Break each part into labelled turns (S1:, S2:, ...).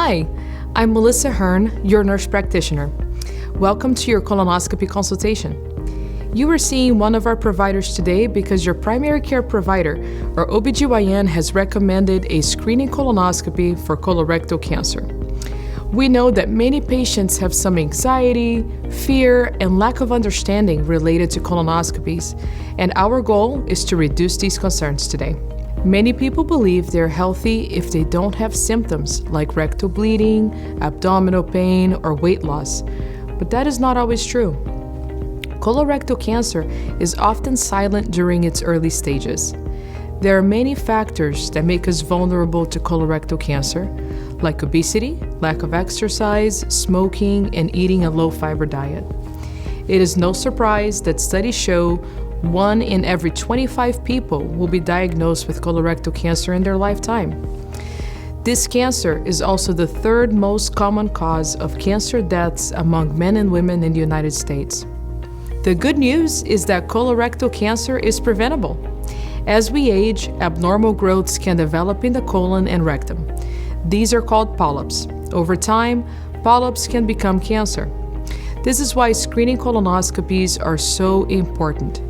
S1: Hi, I'm Melissa Hearn, your nurse practitioner. Welcome to your colonoscopy consultation. You are seeing one of our providers today because your primary care provider or OBGYN has recommended a screening colonoscopy for colorectal cancer. We know that many patients have some anxiety, fear, and lack of understanding related to colonoscopies, and our goal is to reduce these concerns today. Many people believe they're healthy if they don't have symptoms like rectal bleeding, abdominal pain, or weight loss, but that is not always true. Colorectal cancer is often silent during its early stages. There are many factors that make us vulnerable to colorectal cancer, like obesity, lack of exercise, smoking, and eating a low-fiber diet. It is no surprise that studies show 1 in every 25 people will be diagnosed with colorectal cancer in their lifetime. This cancer is also the third most common cause of cancer deaths among men and women in the United States. The good news is that colorectal cancer is preventable. As we age, abnormal growths can develop in the colon and rectum. These are called polyps. Over time, polyps can become cancer. This is why screening colonoscopies are so important.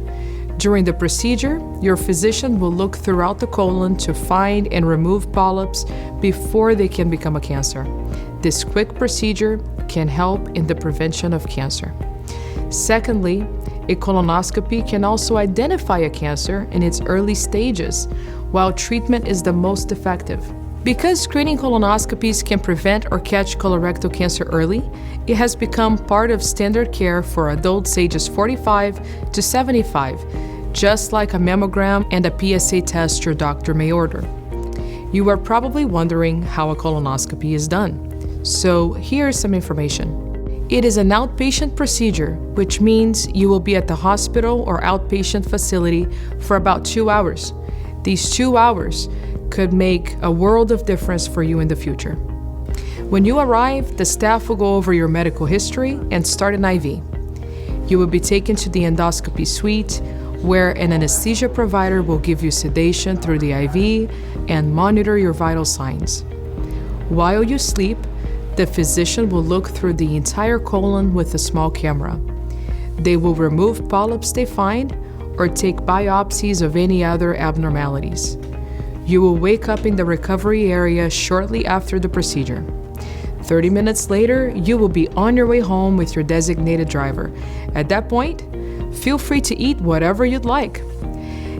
S1: During the procedure, your physician will look throughout the colon to find and remove polyps before they can become a cancer. This quick procedure can help in the prevention of cancer. Secondly, a colonoscopy can also identify a cancer in its early stages, while treatment is the most effective. Because screening colonoscopies can prevent or catch colorectal cancer early, it has become part of standard care for adults ages 45 to 75, just like a mammogram and a PSA test your doctor may order. You are probably wondering how a colonoscopy is done. So here's some information. It is an outpatient procedure, which means you will be at the hospital or outpatient facility for about 2 hours. These 2 hours could make a world of difference for you in the future. When you arrive, the staff will go over your medical history and start an IV. You will be taken to the endoscopy suite, where an anesthesia provider will give you sedation through the IV and monitor your vital signs. While you sleep, the physician will look through the entire colon with a small camera. They will remove polyps they find or take biopsies of any other abnormalities. You will wake up in the recovery area shortly after the procedure. 30 minutes later, you will be on your way home with your designated driver. At that point, feel free to eat whatever you'd like.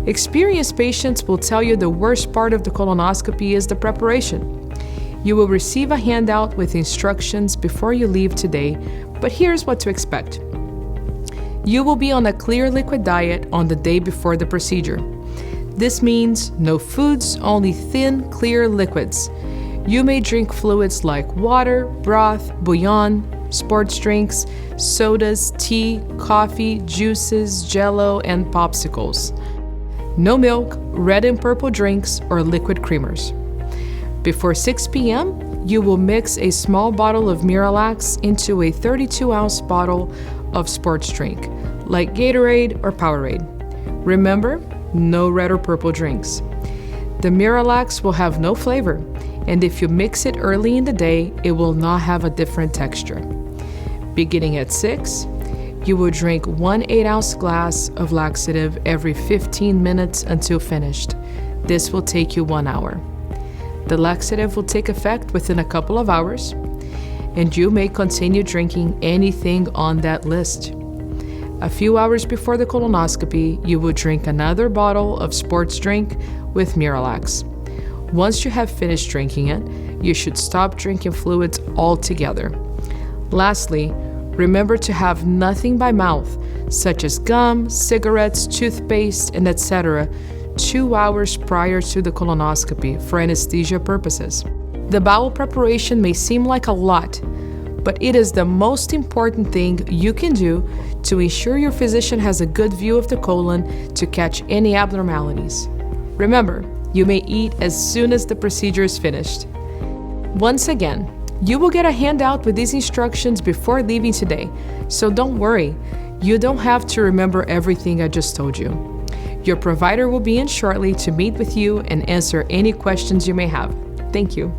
S1: Experienced patients will tell you the worst part of the colonoscopy is the preparation. You will receive a handout with instructions before you leave today, but here's what to expect. You will be on a clear liquid diet on the day before the procedure. This means no foods, only thin, clear liquids. You may drink fluids like water, broth, bouillon, sports drinks, sodas, tea, coffee, juices, jello, and popsicles. No milk, red and purple drinks, or liquid creamers. Before 6 p.m., you will mix a small bottle of Miralax into a 32-ounce bottle of sports drink, like Gatorade or Powerade. Remember, no red or purple drinks. The Miralax will have no flavor, and if you mix it early in the day, it will not have a different texture. Beginning at 6, you will drink 1 8-ounce glass of laxative every 15 minutes until finished. This will take you 1 hour. The laxative will take effect within a couple of hours, and you may continue drinking anything on that list. A few hours before the colonoscopy, you will drink another bottle of sports drink with Miralax. Once you have finished drinking it, you should stop drinking fluids altogether. Lastly, remember to have nothing by mouth, such as gum, cigarettes, toothpaste, and etc., 2 hours prior to the colonoscopy for anesthesia purposes. The bowel preparation may seem like a lot, but it is the most important thing you can do to ensure your physician has a good view of the colon to catch any abnormalities. Remember, you may eat as soon as the procedure is finished. Once again, you will get a handout with these instructions before leaving today, so don't worry, you don't have to remember everything I just told you. Your provider will be in shortly to meet with you and answer any questions you may have. Thank you.